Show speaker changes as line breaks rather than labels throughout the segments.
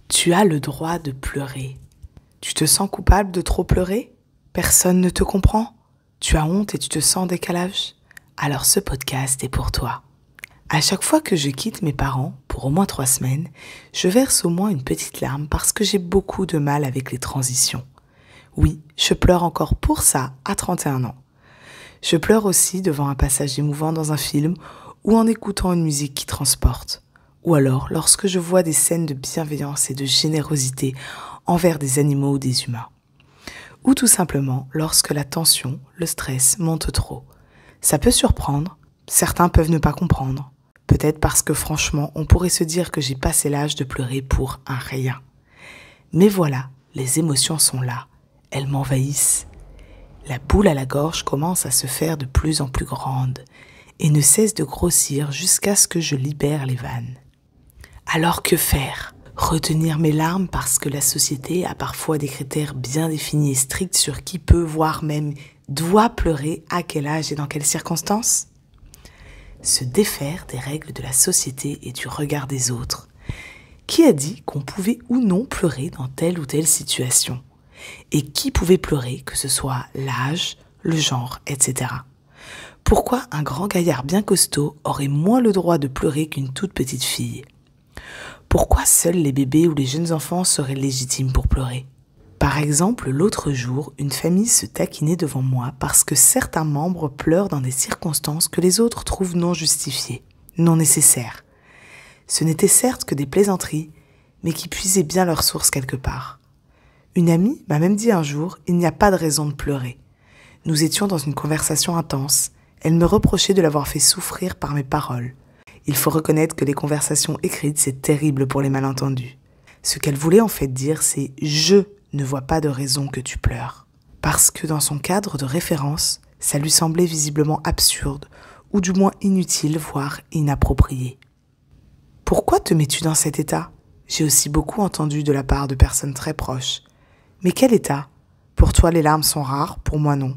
Tu as le droit de pleurer. Tu te sens coupable de trop pleurer? Personne ne te comprend? Tu as honte et tu te sens en décalage? Alors ce podcast est pour toi. À chaque fois que je quitte mes parents, pour au moins 3 semaines, je verse au moins une petite larme parce que j'ai beaucoup de mal avec les transitions. Oui, je pleure encore pour ça à 31 ans. Je pleure aussi devant un passage émouvant dans un film ou en écoutant une musique qui transporte. Ou alors lorsque je vois des scènes de bienveillance et de générosité envers des animaux ou des humains. Ou tout simplement lorsque la tension, le stress monte trop. Ça peut surprendre, certains peuvent ne pas comprendre. Peut-être parce que franchement, on pourrait se dire que j'ai passé l'âge de pleurer pour un rien. Mais voilà, les émotions sont là, elles m'envahissent. La boule à la gorge commence à se faire de plus en plus grande et ne cesse de grossir jusqu'à ce que je libère les vannes. Alors que faire? Retenir mes larmes parce que la société a parfois des critères bien définis et stricts sur qui peut, voire même doit pleurer, à quel âge et dans quelles circonstances? Se défaire des règles de la société et du regard des autres. Qui a dit qu'on pouvait ou non pleurer dans telle ou telle situation? Et qui pouvait pleurer, que ce soit l'âge, le genre, etc. Pourquoi un grand gaillard bien costaud aurait moins le droit de pleurer qu'une toute petite fille? Pourquoi seuls les bébés ou les jeunes enfants seraient légitimes pour pleurer? Par exemple, l'autre jour, une famille se taquinait devant moi parce que certains membres pleurent dans des circonstances que les autres trouvent non justifiées, non nécessaires. Ce n'étaient certes que des plaisanteries, mais qui puisaient bien leur source quelque part. Une amie m'a même dit un jour, il n'y a pas de raison de pleurer. Nous étions dans une conversation intense. Elle me reprochait de l'avoir fait souffrir par mes paroles. Il faut reconnaître que les conversations écrites, c'est terrible pour les malentendus. Ce qu'elle voulait en fait dire, c'est « je ne vois pas de raison que tu pleures ». Parce que dans son cadre de référence, ça lui semblait visiblement absurde, ou du moins inutile, voire inapproprié. Pourquoi te mets-tu dans cet état? J'ai aussi beaucoup entendu de la part de personnes très proches. Mais quel état? Pour toi, les larmes sont rares, pour moi non.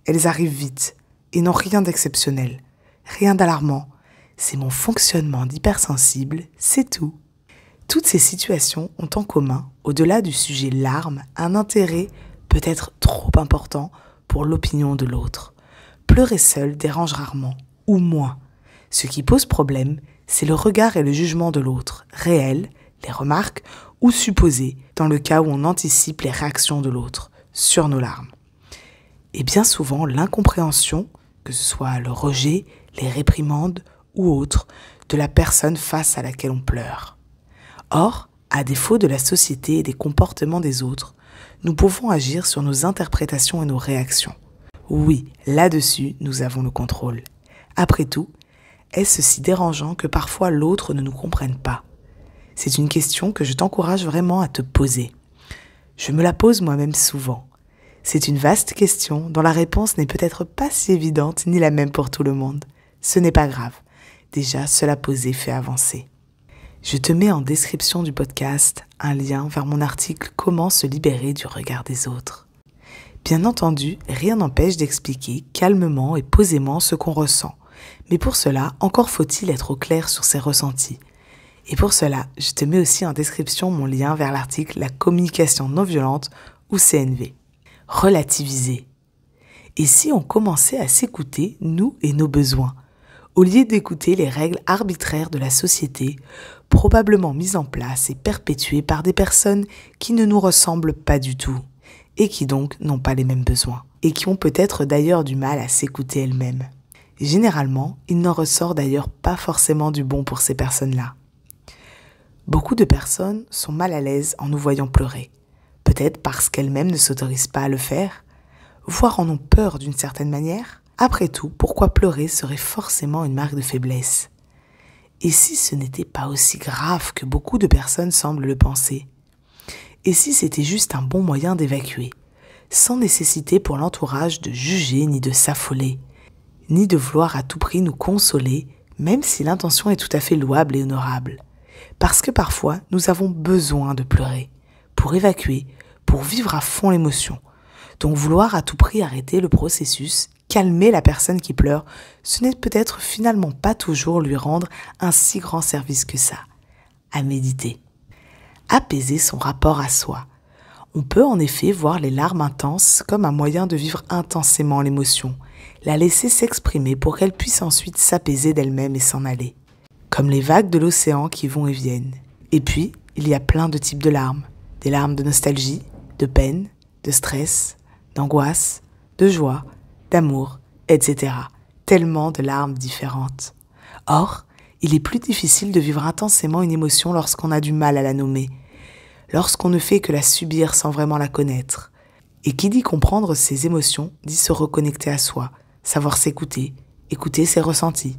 Elles arrivent vite, et n'ont rien d'exceptionnel, rien d'alarmant. C'est mon fonctionnement d'hypersensible, c'est tout. Toutes ces situations ont en commun, au-delà du sujet larmes, un intérêt peut-être trop important pour l'opinion de l'autre. Pleurer seul dérange rarement, ou moins. Ce qui pose problème, c'est le regard et le jugement de l'autre, réels, les remarques ou supposées, dans le cas où on anticipe les réactions de l'autre sur nos larmes. Et bien souvent, l'incompréhension, que ce soit le rejet, les réprimandes ou autres, de la personne face à laquelle on pleure. Or, à défaut de la société et des comportements des autres, nous pouvons agir sur nos interprétations et nos réactions. Oui, là-dessus, nous avons le contrôle. Après tout, est-ce si dérangeant que parfois l'autre ne nous comprenne pas? C'est une question que je t'encourage vraiment à te poser. Je me la pose moi-même souvent. C'est une vaste question dont la réponse n'est peut-être pas si évidente ni la même pour tout le monde. Ce n'est pas grave. Déjà, cela posé fait avancer. Je te mets en description du podcast un lien vers mon article « Comment se libérer du regard des autres ». Bien entendu, rien n'empêche d'expliquer calmement et posément ce qu'on ressent. Mais pour cela, encore faut-il être au clair sur ses ressentis. Et pour cela, je te mets aussi en description mon lien vers l'article « La communication non violente » ou CNV. Relativiser. Et si on commençait à s'écouter, nous et nos besoins, au lieu d'écouter les règles arbitraires de la société, probablement mises en place et perpétuées par des personnes qui ne nous ressemblent pas du tout, et qui donc n'ont pas les mêmes besoins, et qui ont peut-être d'ailleurs du mal à s'écouter elles-mêmes. Généralement, il n'en ressort d'ailleurs pas forcément du bon pour ces personnes-là. Beaucoup de personnes sont mal à l'aise en nous voyant pleurer, peut-être parce qu'elles-mêmes ne s'autorisent pas à le faire, voire en ont peur d'une certaine manière. Après tout, pourquoi pleurer serait forcément une marque de faiblesse? Et si ce n'était pas aussi grave que beaucoup de personnes semblent le penser? Et si c'était juste un bon moyen d'évacuer, sans nécessité pour l'entourage de juger ni de s'affoler, ni de vouloir à tout prix nous consoler, même si l'intention est tout à fait louable et honorable? Parce que parfois, nous avons besoin de pleurer, pour évacuer, pour vivre à fond l'émotion. Donc vouloir à tout prix arrêter le processus, calmer la personne qui pleure, ce n'est peut-être finalement pas toujours lui rendre un si grand service que ça. À méditer. apaiser son rapport à soi. On peut en effet voir les larmes intenses comme un moyen de vivre intensément l'émotion, la laisser s'exprimer pour qu'elle puisse ensuite s'apaiser d'elle-même et s'en aller. Comme les vagues de l'océan qui vont et viennent. Et puis, il y a plein de types de larmes. Des larmes de nostalgie, de peine, de stress, d'angoisse, de joie, d'amour, etc. Tellement de larmes différentes. Or, il est plus difficile de vivre intensément une émotion lorsqu'on a du mal à la nommer, lorsqu'on ne fait que la subir sans vraiment la connaître. Et qui dit comprendre ses émotions, dit se reconnecter à soi, savoir s'écouter, écouter ses ressentis.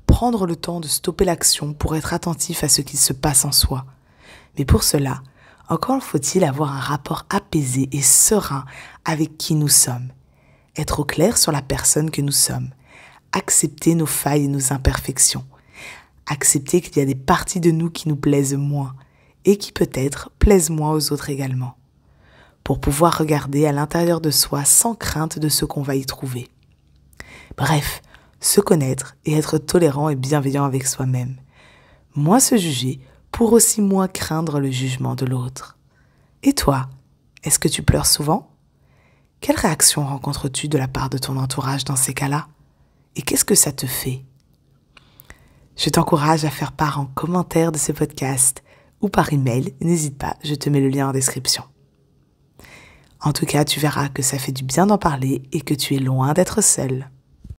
Prendre le temps de stopper l'action pour être attentif à ce qui se passe en soi. Mais pour cela, encore faut-il avoir un rapport apaisé et serein avec qui nous sommes. Être au clair sur la personne que nous sommes. Accepter nos failles et nos imperfections. Accepter qu'il y a des parties de nous qui nous plaisent moins et qui peut-être plaisent moins aux autres également. Pour pouvoir regarder à l'intérieur de soi sans crainte de ce qu'on va y trouver. Bref, se connaître et être tolérant et bienveillant avec soi-même. Moins se juger pour aussi moins craindre le jugement de l'autre. Et toi, est-ce que tu pleures souvent ? Quelle réaction rencontres-tu de la part de ton entourage dans ces cas-là ? Et qu'est-ce que ça te fait ? Je t'encourage à faire part en commentaire de ce podcast ou par email, n'hésite pas, je te mets le lien en description. En tout cas, tu verras que ça fait du bien d'en parler et que tu es loin d'être seul.